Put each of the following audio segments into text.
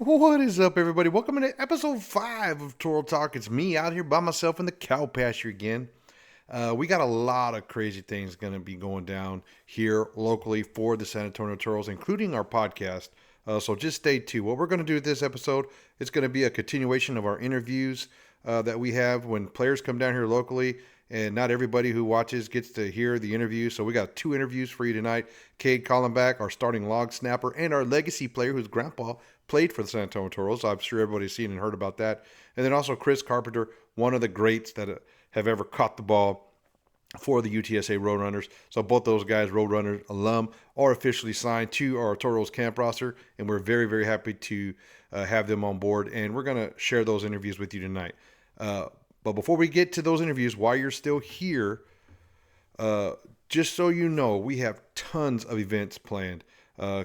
What is up, everybody? Welcome to episode 5 of Toro Talk. It's me out here by myself in the cow pasture again. We got a lot of crazy things going to be going down here locally for the San Antonio Toros, including our podcast. So just stay tuned. What we're going to do with this episode is going to be a continuation of our interviews that we have when players come down here locally. And not everybody who watches gets to hear the interview. So we got 2 interviews for you tonight. Cade Collenback, our starting log snapper, and our legacy player whose grandpa played for the San Antonio Toros. I'm sure everybody's seen and heard about that. And then also Chris Carpenter, one of the greats that have ever caught the ball for the UTSA Roadrunners. So both those guys, Roadrunner alum, are officially signed to our Toros camp roster. And we're very, very happy to have them on board. And we're going to share those interviews with you tonight. But before we get to those interviews, while you're still here, just so you know, we have tons of events planned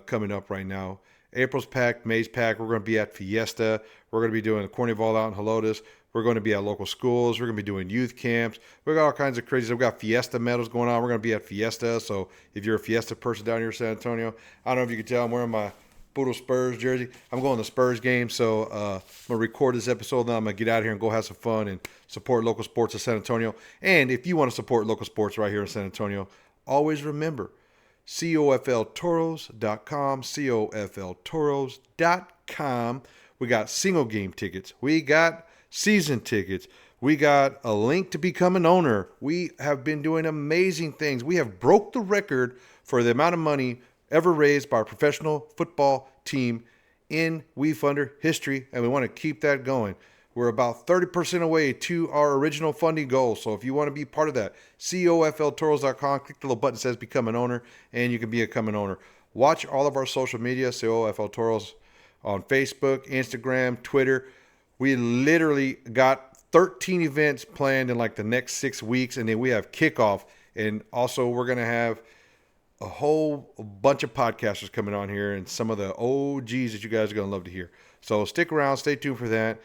coming up right now. April's packed, May's packed. We're going to be at Fiesta. We're going to be doing a Carnival out in Helotes. We're going to be at local schools. We're going to be doing youth camps. We've got all kinds of crazy stuff. We've got Fiesta medals going on. We're going to be at Fiesta. So if you're a Fiesta person down here in San Antonio, I don't know if you can tell, I'm wearing my Poodle Spurs jersey. I'm going to the Spurs game, so I'm going to record this episode. Then I'm going to get out of here and go have some fun and support local sports in San Antonio. And if you want to support local sports right here in San Antonio, always remember, COFLToros.com, COFLToros.com. We got single game tickets. We got season tickets. We got a link to become an owner. We have been doing amazing things. We have broke the record for the amount of money ever raised by a professional football team in WeFunder history, and we want to keep that going. We're about 30% away to our original funding goal, so if you want to be part of that, COFLToros.com, click the little button that says Become an Owner, and you can become an owner. Watch all of our social media, COFL Toros, on Facebook, Instagram, Twitter. We literally got 13 events planned in like the next 6 weeks, and then we have kickoff, and also we're going to have a whole bunch of podcasters coming on here and some of the OGs that you guys are going to love to hear. So stick around, stay tuned for that.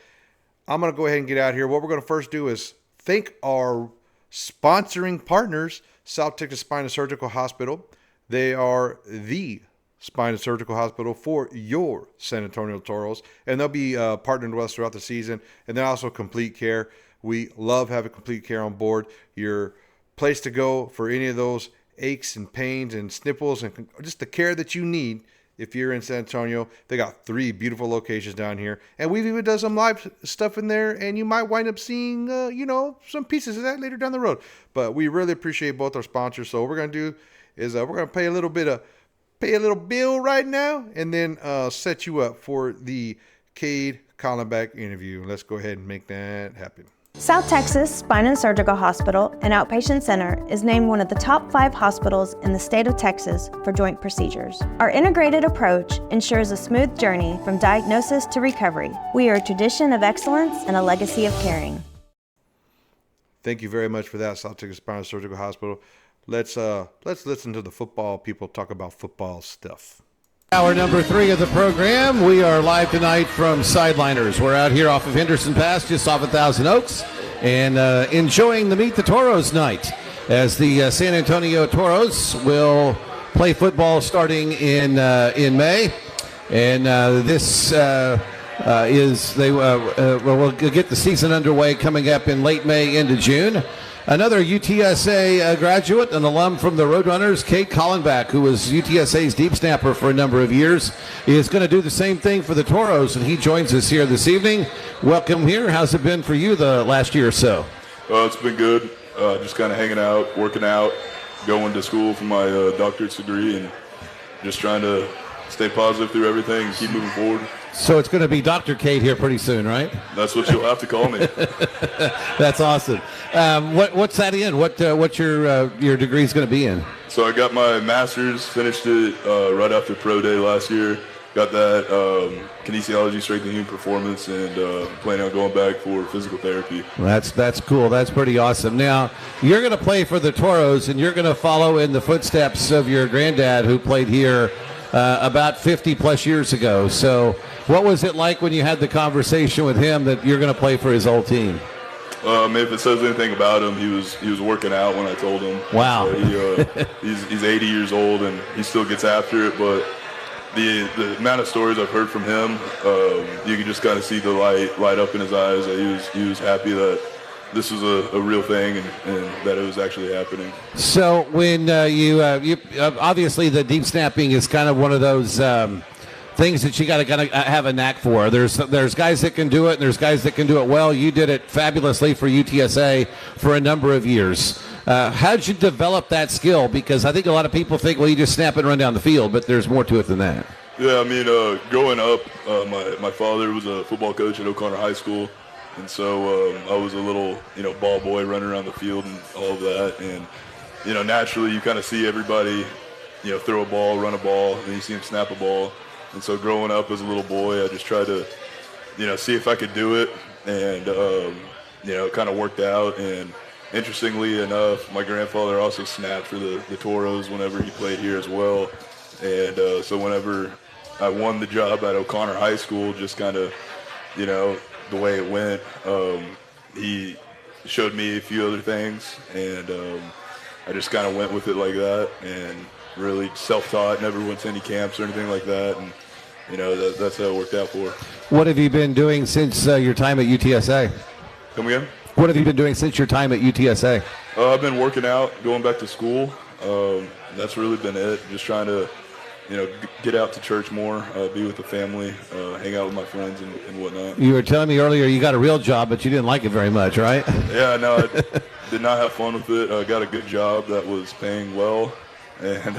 I'm going to go ahead and get out here. What we're going to first do is thank our sponsoring partners, South Texas Spine and Surgical Hospital. They are the spine and surgical hospital for your San Antonio Toros, and they'll be partnering with us throughout the season. And then also Complete Care. We love having Complete Care on board. Your place to go for any of those aches and pains and sniffles and just the care that you need if you're in San Antonio. They got 3 beautiful locations down here, and we've even done some live stuff in there, and you might wind up seeing some pieces of that later down the road. But we really appreciate both our sponsors. So what we're going to do is we're going to pay a little bill right now, and then set you up for the Cade Collenback interview. Let's go ahead and make that happen. South Texas Spine and Surgical Hospital and Outpatient Center is named one of the top 5 hospitals in the state of Texas for joint procedures. Our integrated approach ensures a smooth journey from diagnosis to recovery. We are a tradition of excellence and a legacy of caring. Thank you very much for that, South Texas Spine and Surgical Hospital. Let's listen to the football people talk about football stuff. Hour number 3 of the program. We are live tonight from Sideliners. We're out here off of Henderson Pass, just off of Thousand Oaks, and enjoying the Meet the Toros night as the San Antonio Toros will play football starting in May, and we'll get the season underway coming up in late May into June. Another UTSA graduate, an alum from the Roadrunners, Cade Collenback, who was UTSA's deep snapper for a number of years, is going to do the same thing for the Toros, and he joins us here this evening. Welcome here. How's it been for you the last year or so? It's been good. Just kind of hanging out, working out, going to school for my doctorate's degree, and just trying to stay positive through everything and keep moving forward. So it's going to be Dr. Cade here pretty soon, right? That's what you'll have to call me. That's awesome. What's that in? What's your degree is going to be in? So I got my master's, finished it right after pro day last year. Got that kinesiology, strength and human performance, and planning on going back for physical therapy. That's cool. That's pretty awesome. Now, you're going to play for the Toros, and you're going to follow in the footsteps of your granddad who played here about 50-plus years ago. So what was it like when you had the conversation with him that you're going to play for his old team? If it says anything about him, he was working out when I told him. Wow. So he's 80 years old, and he still gets after it, but the amount of stories I've heard from him, you can just kind of see the light up in his eyes. That he was happy that this was a real thing and that it was actually happening. So when you obviously the deep snapping is kind of one of those things that you got to kind of have a knack for. There's guys that can do it, and there's guys that can do it well. You did it fabulously for UTSA for a number of years. How'd you develop that skill? Because I think a lot of people think, well, you just snap and run down the field, but there's more to it than that. Yeah, I mean, growing up, my father was a football coach at O'Connor High School. And so I was a little, ball boy running around the field and all of that. And, naturally you kind of see everybody, throw a ball, run a ball, and you see him snap a ball. And so growing up as a little boy, I just tried to, see if I could do it. And, it kind of worked out. And interestingly enough, my grandfather also snapped for the Toros whenever he played here as well. And so whenever I won the job at O'Connor High School, just kind of, the way it went, he showed me a few other things, and I just kind of went with it like that, and really self-taught, never went to any camps or anything like that, and that's how it worked out for. What have you been doing since your time at UTSA? Come again? What have you been doing since your time at UTSA? I've been working out, going back to school. That's really been it, just trying to get out to church more, be with the family, hang out with my friends and whatnot. You were telling me earlier you got a real job, but you didn't like it very much, right? Yeah, no, I did not have fun with it. I got a good job that was paying well, and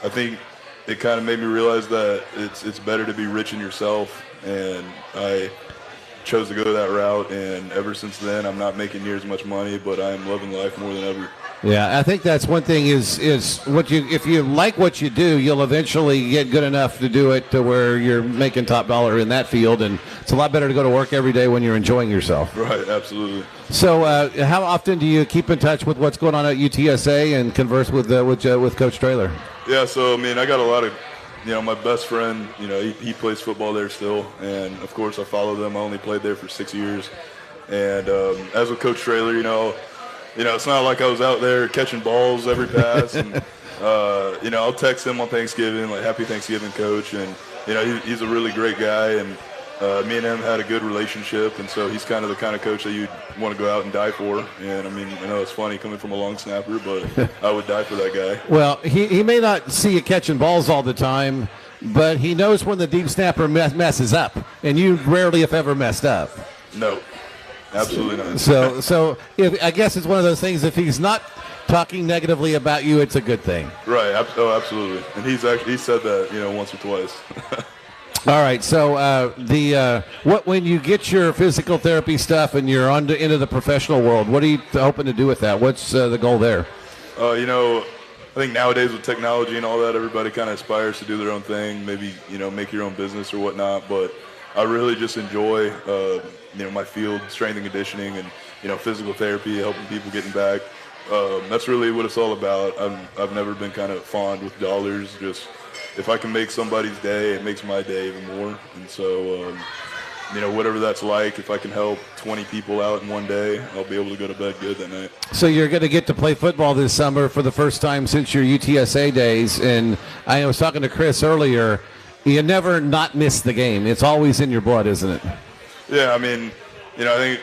I think it kind of made me realize that it's better to be rich in yourself, and I chose to go that route, and ever since then I'm not making near as much money, but I'm loving life more than ever. Yeah, I think that's one thing is if you like what you do, you'll eventually get good enough to do it to where you're making top dollar in that field, and it's a lot better to go to work every day when you're enjoying yourself. Right, absolutely. So how often do you keep in touch with what's going on at UTSA and converse with Coach Traylor? Yeah, so I mean, I got a lot of, my best friend, he plays football there still, and of course I follow them. I only played there for 6 years, and as with Coach Traylor, it's not like I was out there catching balls every pass. And, I'll text him on Thanksgiving, like, Happy Thanksgiving, Coach. And, he's a really great guy. And me and him had a good relationship. And so he's kind of coach that you'd want to go out and die for. And, I mean, I know it's funny coming from a long snapper, but I would die for that guy. Well, he may not see you catching balls all the time, but he knows when the deep snapper messes up. And you rarely, if ever, messed up. No. Absolutely not. So I guess it's one of those things. If he's not talking negatively about you, it's a good thing. Right. Oh, absolutely. And he said that once or twice. All right. So when you get your physical therapy stuff and you're into the professional world, what are you hoping to do with that? What's the goal there? I think nowadays with technology and all that, everybody kind of aspires to do their own thing. Maybe make your own business or whatnot. But I really just enjoy my field, strength and conditioning, and physical therapy, helping people getting back. That's really what it's all about. I've never been kind of fond with dollars. Just if I can make somebody's day, it makes my day even more. And so, whatever that's like, if I can help 20 people out in one day, I'll be able to go to bed good that night. So you're going to get to play football this summer for the first time since your UTSA days. And I was talking to Chris earlier. You never not miss the game. It's always in your blood, isn't it? Yeah, I mean, I think,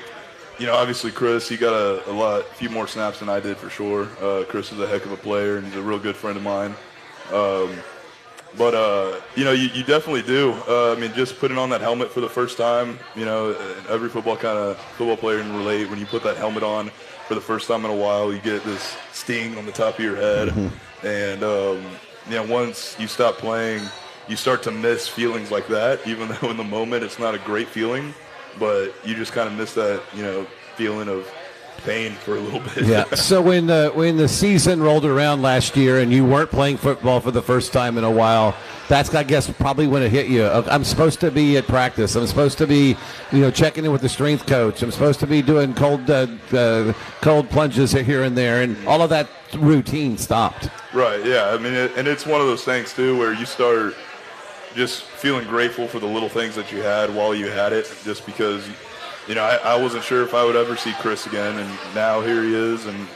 obviously Chris, he got a few more snaps than I did for sure. Chris is a heck of a player, and he's a real good friend of mine. But you definitely do. I mean, just putting on that helmet for the first time, every football player can relate. When you put that helmet on for the first time in a while, you get this sting on the top of your head. Mm-hmm. And, once you stop playing, you start to miss feelings like that, even though in the moment it's not a great feeling, but you just kind of miss that, feeling of pain for a little bit. Yeah. So when the season rolled around last year and you weren't playing football for the first time in a while, that's, I guess, probably when it hit you. I'm supposed to be at practice. I'm supposed to be, checking in with the strength coach. I'm supposed to be doing cold plunges here and there, and all of that routine stopped. Right. Yeah. I mean, and it's one of those things too where you start just feeling grateful for the little things that you had while you had it, just because, I wasn't sure if I would ever see Chris again, and now here he is, and,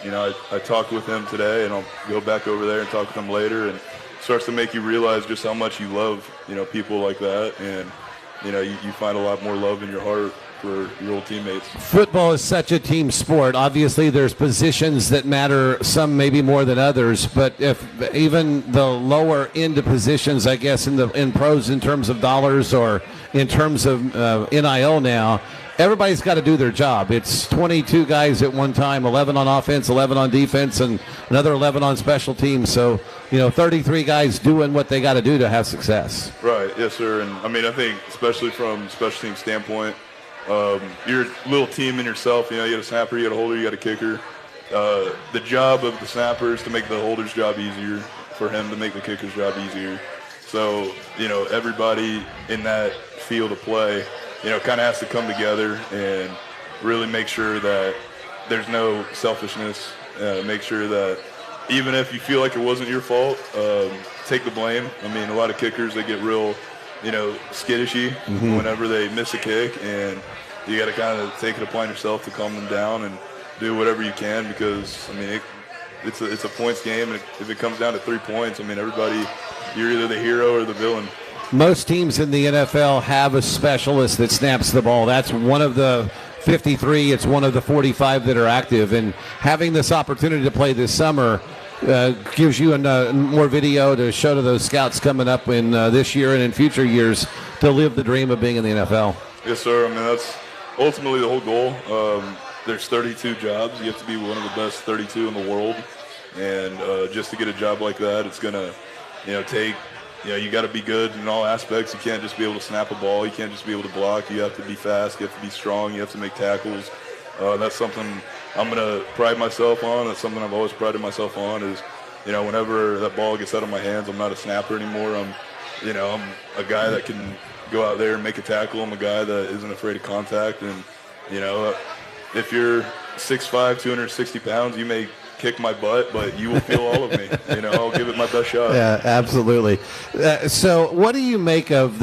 I talked with him today, and I'll go back over there and talk with him later, and, starts to make you realize just how much you love, people like that. And, you find a lot more love in your heart for your old teammates. Football is such a team sport. Obviously, there's positions that matter, some maybe more than others. But if even the lower end of positions, I guess, in pros in terms of dollars or in terms of NIL now, everybody's got to do their job. It's 22 guys at one time, 11 on offense, 11 on defense, and another 11 on special teams. So, 33 guys doing what they got to do to have success. Right. Yes, sir. And I think especially from special team standpoint, you're a little team in yourself. You got a snapper, you got a holder, you got a kicker. The job of the snapper is to make the holder's job easier, for him to make the kicker's job easier. So, everybody in that field of play, kind of has to come together and really make sure that there's no selfishness. Make sure that even if you feel like it wasn't your fault, take the blame. A lot of kickers, they get real skittishy whenever they miss a kick, and you got to kind of take it upon yourself to calm them down and do whatever you can, because it's a points game, and if it comes down to 3 points, everybody, you're either the hero or the villain. Most teams in the NFL have a specialist that snaps the ball. That's one of the 53. It's one of the 45 that are active, and having this opportunity to play this summer gives you more video to show to those scouts coming up in this year and in future years to live the dream of being in the NFL. Yes, sir. That's ultimately the whole goal. There's 32 jobs. You have to be one of the best 32 in the world, and just to get a job like that, it's gonna, take. You got to be good in all aspects. You can't just be able to snap a ball. You can't just be able to block. You have to be fast. You have to be strong. You have to make tackles. That's something I'm going to pride myself on. That's something I've always prided myself on is, whenever that ball gets out of my hands, I'm not a snapper anymore. I'm a guy that can go out there and make a tackle. I'm a guy that isn't afraid of contact. And, if you're 6'5", 260 pounds, you may kick my butt, but you will feel all of me. I'll give it my best shot. Yeah, absolutely. So what do you make of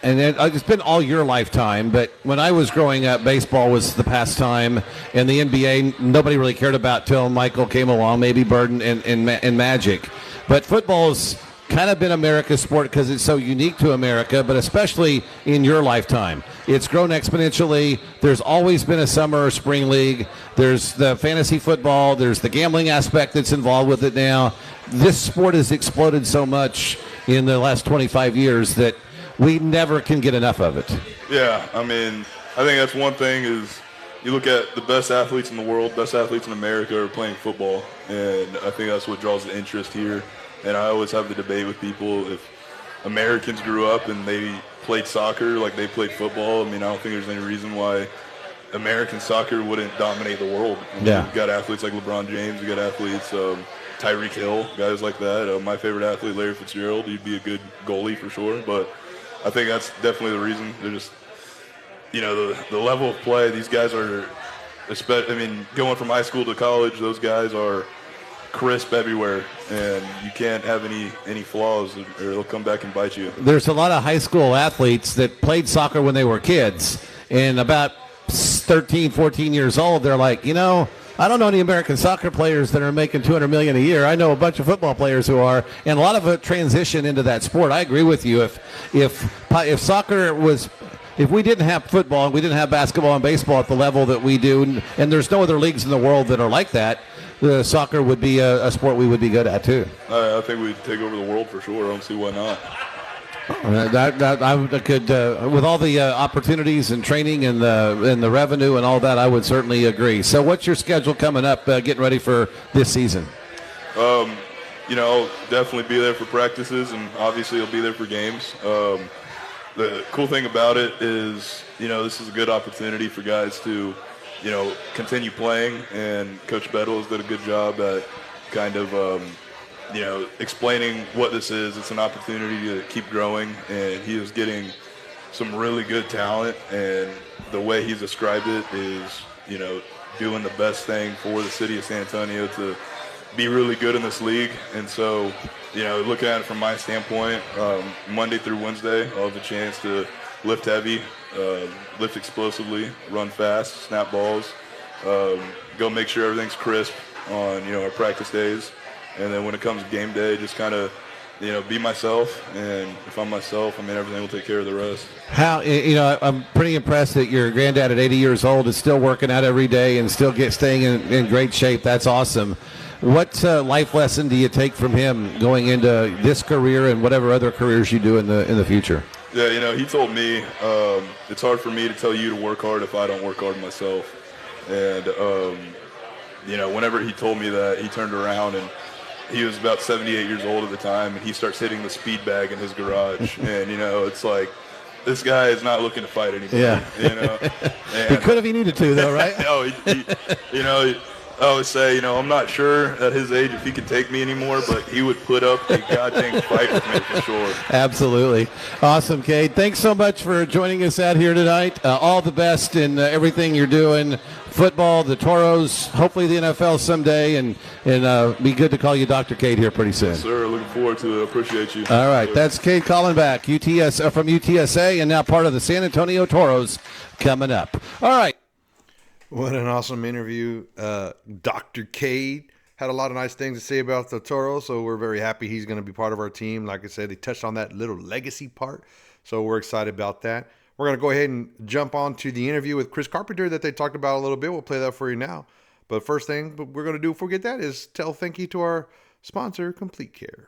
it's been all your lifetime, but when I was growing up, baseball was the pastime, and the NBA nobody really cared about till Michael came along, maybe Bird and Magic. But football's kind of been America's sport because it's so unique to America, but especially in your lifetime. It's grown exponentially. There's always been a summer or spring league. There's the fantasy football. There's the gambling aspect that's involved with it now. This sport has exploded so much in the last 25 years that we never can get enough of it. Yeah, I think that's one thing is you look at the best athletes in the world, best athletes in America are playing football, and I think that's what draws the interest here. And I always have the debate with people, if Americans grew up and they played soccer like they played football, I don't think there's any reason why American soccer wouldn't dominate the world. Yeah. You've got athletes like LeBron James, you've got athletes, Tyreek Hill, guys like that. My favorite athlete, Larry Fitzgerald, he'd be a good goalie for sure. But I think that's definitely the reason. They're just, the level of play, these guys are, going from high school to college, those guys are crisp everywhere, and you can't have any flaws or they'll come back and bite you. There's a lot of high school athletes that played soccer when they were kids, and about 13, 14 years old, they're like, I don't know any American soccer players that are making $200 million a year. I know a bunch of football players who are, and a lot of it transition into that sport. I agree with you. If soccer was, if we didn't have football and we didn't have basketball and baseball at the level that we do, and there's no other leagues in the world that are like that, the soccer would be a sport we would be good at too. I think we'd take over the world for sure. I don't see why not. I could, with all the opportunities and training and the revenue and all that, I would certainly agree. So, what's your schedule coming up, getting ready for this season? I'll definitely be there for practices, and obviously I'll be there for games. The cool thing about it is, this is a good opportunity for guys to, continue playing, and Coach Bedell has done a good job at kind of, explaining what this is. It's an opportunity to keep growing, and he is getting some really good talent, and the way he's described it is, doing the best thing for the city of San Antonio to be really good in this league. And so, looking at it from my standpoint, Monday through Wednesday, I'll have a chance to lift heavy, lift explosively, run fast, snap balls, go make sure everything's crisp on, our practice days. And then when it comes to game day, just kind of be myself, and if I'm myself, everything will take care of the rest. I'm pretty impressed that your granddad at 80 years old is still working out every day and still staying in great shape. That's awesome. What life lesson do you take from him going into this career and whatever other careers you do in the future? Yeah, he told me it's hard for me to tell you to work hard if I don't work hard myself. And, whenever he told me that, he turned around and he was about 78 years old at the time, and he starts hitting the speed bag in his garage. And, it's like, this guy is not looking to fight anymore. Yeah. And, he could if he needed to, though, right? I always say, I'm not sure at his age if he could take me anymore, but he would put up a goddamn fight with me for sure. Absolutely. Awesome, Cade. Thanks so much for joining us out here tonight. All the best in everything you're doing. Football, the Toros, hopefully the NFL someday, and be good to call you Dr. Cade here pretty soon. Yes, sir. Looking forward to it. Appreciate you. All right. That's Cade Collenback, from UTSA, and now part of the San Antonio Toros coming up. All right. What an awesome interview. Dr. Cade had a lot of nice things to say about the Toros, so we're very happy he's going to be part of our team. Like I said, he touched on that little legacy part, so we're excited about that. We're going to go ahead and jump on to the interview with Chris Carpenter that they talked about a little bit. We'll play that for you now. But first thing we're going to do before we get that is tell thank you to our sponsor, Complete Care.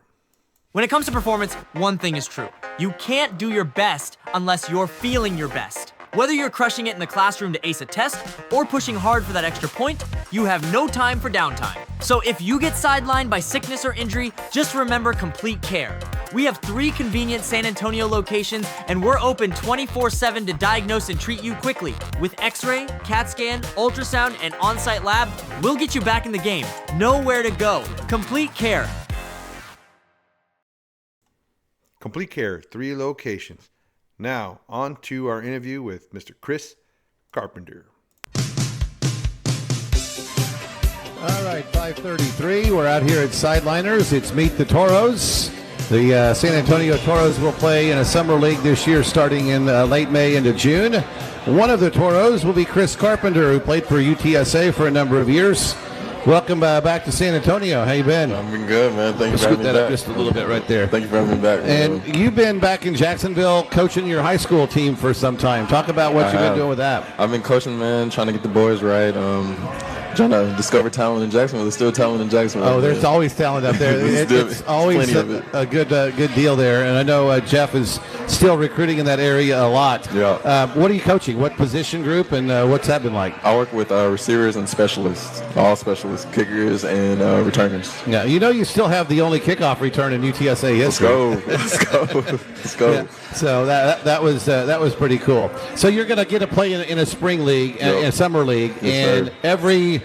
When it comes to performance, one thing is true. You can't do your best unless you're feeling your best. Whether you're crushing it in the classroom to ace a test or pushing hard for that extra point, you have no time for downtime. So if you get sidelined by sickness or injury, just remember Complete Care. We have 3 convenient San Antonio locations, and we're open 24/7 to diagnose and treat you quickly. With X-ray, CAT scan, ultrasound, and on-site lab, we'll get you back in the game. Nowhere to go. Complete Care. Complete Care, 3 locations. Now, on to our interview with Mr. Chris Carpenter. All right, 5:33. We're out here at Sideliners. It's Meet the Toros. The San Antonio Toros will play in a summer league this year starting in late May into June. One of the Toros will be Chris Carpenter, who played for UTSA for a number of years. Welcome back to San Antonio. How you been? I've been good, man. Thank you for having me back. Scoot that up back. just a little bit right there. Thank you for having me back. And you've been back in Jacksonville coaching your high school team for some time. Talk about what you've been doing with that. I've been coaching, man, trying to get the boys right. Trying to discover talent in Jacksonville. There's still talent in Jacksonville. Oh, there's always talent up there. It's always a good deal there. And I know Jeff is still recruiting in that area a lot. Yeah. What are you coaching? What position group, and what's that been like? I work with receivers and specialists, all specialists, kickers and returners. Yeah, you still have the only kickoff return in UTSA history. Let's go. Yeah. So that was pretty cool. So you're going to get to play in a spring league, in a summer league, yes, and everybody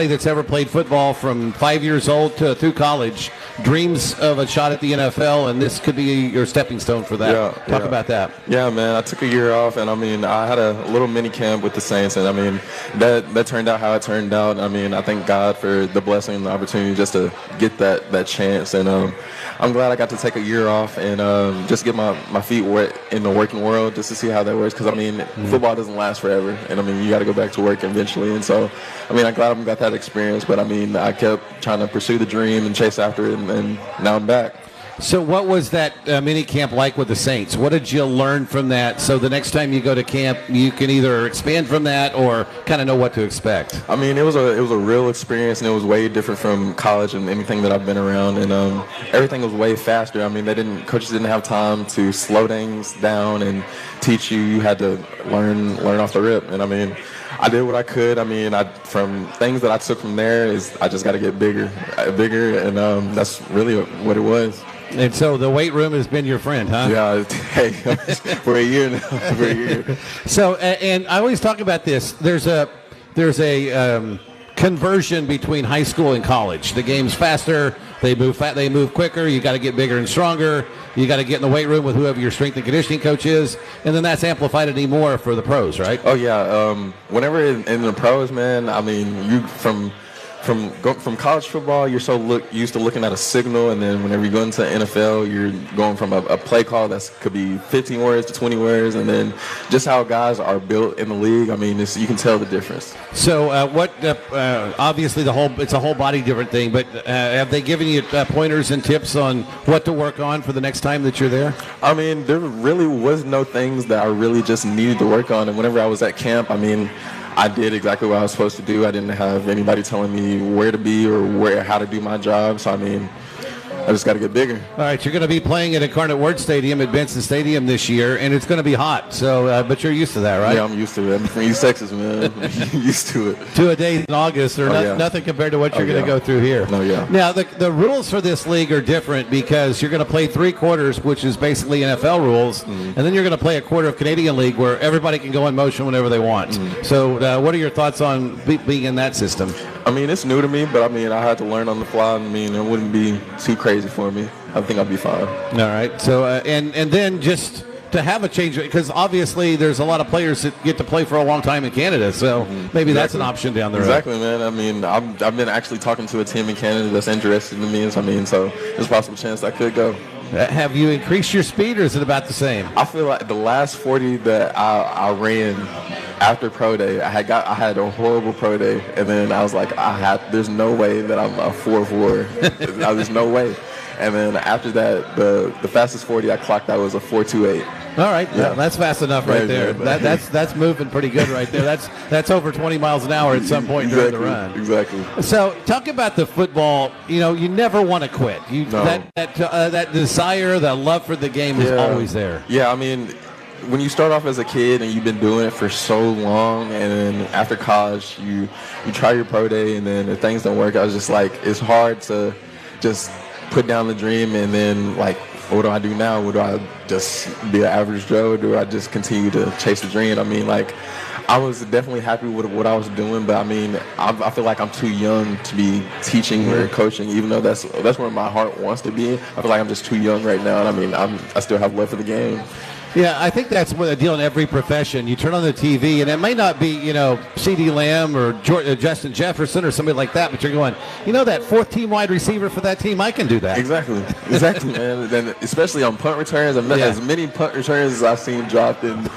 that's ever played football from 5 years old through college dreams of a shot at the NFL, and this could be your stepping stone for that. Talk about that. Yeah, man, I took a year off, and I had a little mini camp with the Saints, and that turned out how it turned out. I thank God for the blessing and the opportunity just to get that chance, and I'm glad I got to take a year off and just get my feet wet in the working world just to see how that works, because football doesn't last forever, and you got to go back to work eventually, and so I'm glad I got that experience, but I kept trying to pursue the dream and chase after it, and now I'm back. So what was that mini camp like with the Saints? What did you learn from that so the next time you go to camp you can either expand from that or kind of know what to expect? It was a real experience, and it was way different from college and anything that I've been around, and everything was way faster. Coaches didn't have time to slow things down and teach you. You had to learn off the rip, and I did what I could. From things that I took from there is I just got to get bigger, and that's really what it was. And so the weight room has been your friend, huh? Yeah, hey, for a year now. So, and I always talk about this. There's a conversion between high school and college. The game's faster. They move quicker. You got to get bigger and stronger. You got to get in the weight room with whoever your strength and conditioning coach is, and then that's amplified anymore for the pros, right? Oh yeah. Whenever in the pros, man, you from from college football, you're so used to looking at a signal, and then whenever you go into NFL, you're going from a play call that could be 15 words to 20 words, and then just how guys are built in the league. I mean, you can tell the difference. So obviously it's a whole body different thing, but have they given you pointers and tips on what to work on for the next time that you're there? I mean, there really was no things that I really just needed to work on, and whenever I was at camp, I mean, I did exactly what I was supposed to do. I didn't have anybody telling me where to be or how to do my job. So, I mean, I just got to get bigger. All right, you're going to be playing at Incarnate Word Stadium at Benson Stadium this year, and it's going to be hot. So, but you're used to that, right? Yeah, I'm used to it. I'm from East Texas, man. I'm used to it. 2 a day in August, or nothing compared to what you're going to go through here. Oh, yeah. Now, the rules for this league are different because you're going to play 3 quarters, which is basically NFL rules, and then you're going to play a quarter of Canadian League where everybody can go in motion whenever they want. So, what are your thoughts on being in that system? I mean, it's new to me, but I mean, I had to learn on the fly. I mean, it wouldn't be too crazy for me. I think I'll be fine. All right. So, and then just to have a change, because obviously there's a lot of players that get to play for a long time in Canada, so maybe that's an option down the road. Exactly, man. I mean, I've been actually talking to a team in Canada that's interested in me, so there's a possible chance I could go. Have you increased your speed, or is it about the same? I feel like the last 40 that I ran after pro day, I had a horrible pro day, and then I was like, there's no way that I'm a 4.4. There's no way. And then after that, the fastest 40 I clocked out was a 4.28. All right, yeah, that's fast enough right there. That's moving pretty good right there. That's over 20 miles an hour at some point during the run. Exactly. So talk about the football. You know, you never want to quit. That desire, that love for the game is always there. Yeah, I mean, when you start off as a kid and you've been doing it for so long, and then after college you try your pro day, and then if things don't work, I was just like, it's hard to just put down the dream, and then like, what do I do now? Would I just be an average Joe, or do I just continue to chase the dream? I mean, like, I was definitely happy with what I was doing, but I mean, I feel like I'm too young to be teaching or coaching, even though that's where my heart wants to be. I feel like I'm just too young right now, and I mean, I still have love for the game. Yeah, I think that's what a deal in every profession. You turn on the TV, and it may not be, C.D. Lamb or Justin Jefferson or somebody like that, but you're going, that 4th-team wide receiver for that team, I can do that. Exactly, man. And especially on punt returns, as many punt returns as I've seen dropped, and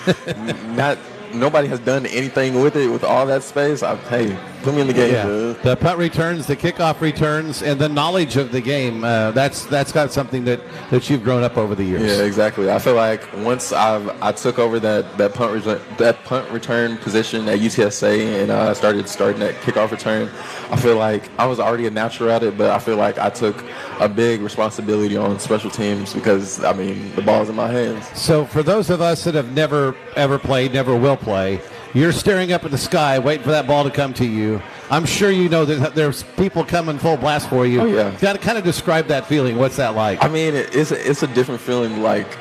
nobody has done anything with it, with all that space. Hey, put me in the game. Yeah. The punt returns, the kickoff returns, and the knowledge of the game, that's got something that you've grown up over the years. Yeah, exactly. I feel like once I took over that punt return position at UTSA, and I started that kickoff return, I feel like I was already a natural at it, but I feel like I took a big responsibility on special teams because, I mean, the ball's in my hands. So for those of us that have never, ever played, never will play, you're staring up at the sky waiting for that ball to come to you. I'm sure you know that there's people coming full blast for you. Oh, yeah. You got to kind of describe that feeling. What's that like? I mean, it's a different feeling. Like,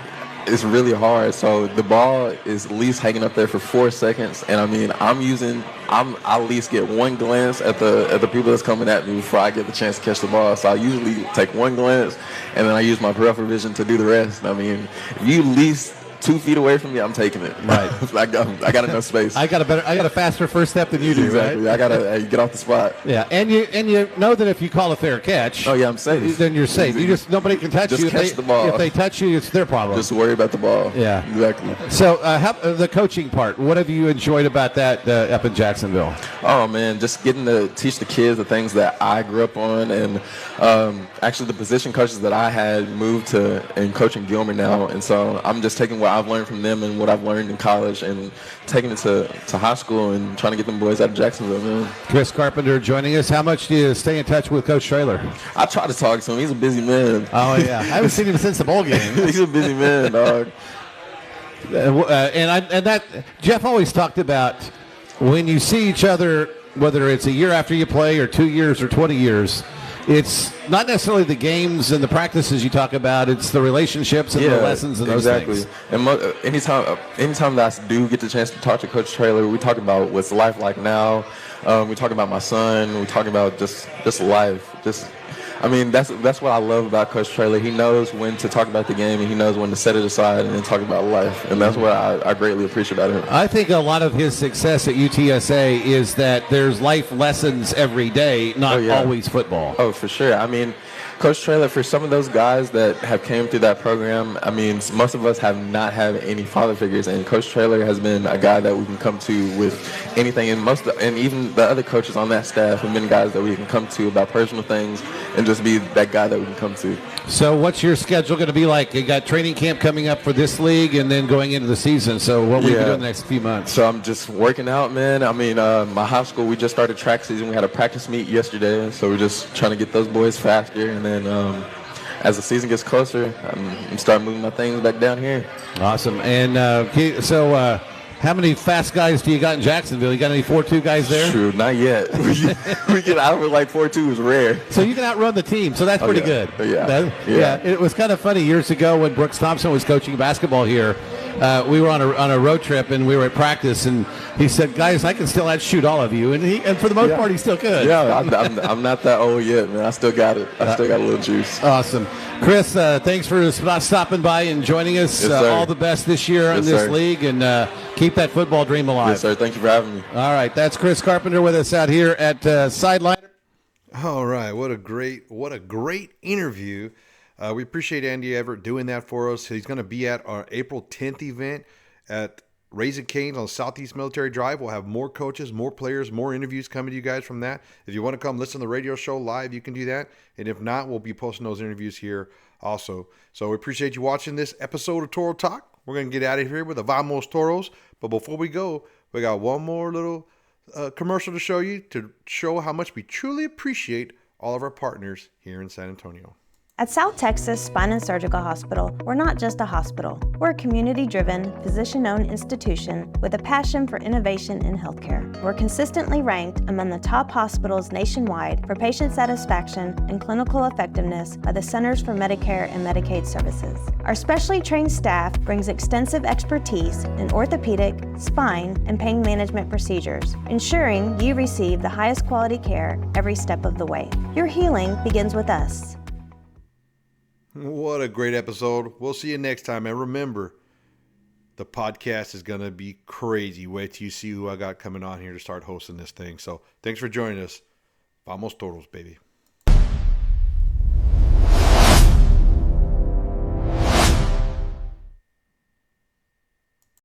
it's really hard. So the ball is at least hanging up there for 4 seconds, and I mean, I at least get one glance at the people that's coming at me before I get the chance to catch the ball. So I usually take one glance, and then I use my peripheral vision to do the rest. I mean, if you at least 2 feet away from me, I'm taking it. Right. I got enough space. I got a faster first step than you do. Exactly. Right? I gotta get off the spot. Yeah, and you know that if you call a fair catch, I'm safe. Then you're safe. Nobody can touch you. Just catch the ball. If they touch you, it's their problem. Just worry about the ball. Yeah, exactly. So, the coaching part. What have you enjoyed about that up in Jacksonville? Oh man, just getting to teach the kids the things that I grew up on, and actually the position coaches that I had moved to and coaching Gilmer now, and so I'm just taking what I've learned from them and what I've learned in college and taking it to high school and trying to get them boys out of Jacksonville, man. Chris Carpenter joining us. How much do you stay in touch with Coach Traylor? I try to talk to him. He's a busy man. Oh, yeah. I haven't seen him since the bowl game. He's a busy man, dog. And that Jeff always talked about when you see each other, whether it's a year after you play or 2 years or 20 years, it's not necessarily the games and the practices you talk about. It's the relationships and the lessons and those things. And anytime that I do get the chance to talk to Coach Traylor, we talk about what's life like now. We talk about my son. We talk about just life. I mean, that's what I love about Coach Traylor. He knows when to talk about the game, and he knows when to set it aside and then talk about life. And that's what I greatly appreciate about him. I think a lot of his success at UTSA is that there's life lessons every day, not always football. Oh, for sure. I mean, Coach Traylor, for some of those guys that have came through that program, I mean, most of us have not had any father figures, and Coach Traylor has been a guy that we can come to with anything, and even the other coaches on that staff have been guys that we can come to about personal things and just be that guy that we can come to. So what's your schedule going to be like? You got training camp coming up for this league and then going into the season. So what will you be doing the next few months? So I'm just working out, man. I mean, my high school, we just started track season. We had a practice meet yesterday, so we're just trying to get those boys faster. And then as the season gets closer, I'm starting moving my things back down here. Awesome. And how many fast guys do you got in Jacksonville? You got any 4.2 guys there? True, not yet. We get out of like 4.2 is rare. So you can outrun the team, so that's pretty good. Yeah. It was kind of funny years ago when Brooks Thompson was coaching basketball here. We were on a road trip and we were at practice, and he said, "Guys, I can still outshoot all of you," and for the most part, he still could. Yeah, I'm not that old yet, man. I still got it. I still got a little juice. Awesome, Chris. Thanks for stopping by and joining us. Yes, all the best this year in this league, and keep that football dream alive. Yes, sir. Thank you for having me. All right, that's Chris Carpenter with us out here at Sideline. All right, what a great interview. We appreciate Andy Everett doing that for us. He's going to be at our April 10th event at Raising Cane's on Southeast Military Drive. We'll have more coaches, more players, more interviews coming to you guys from that. If you want to come listen to the radio show live, you can do that. And if not, we'll be posting those interviews here also. So we appreciate you watching this episode of Toro Talk. We're going to get out of here with the Vamos Toros. But before we go, we got one more little commercial to show you to show how much we truly appreciate all of our partners here in San Antonio. At South Texas Spine and Surgical Hospital, we're not just a hospital. We're a community-driven, physician-owned institution with a passion for innovation in healthcare. We're consistently ranked among the top hospitals nationwide for patient satisfaction and clinical effectiveness by the Centers for Medicare and Medicaid Services. Our specially trained staff brings extensive expertise in orthopedic, spine, and pain management procedures, ensuring you receive the highest quality care every step of the way. Your healing begins with us. What a great episode. We'll see you next time. And remember, the podcast is going to be crazy. Wait till you see who I got coming on here to start hosting this thing. So thanks for joining us. Vamos Toros, baby.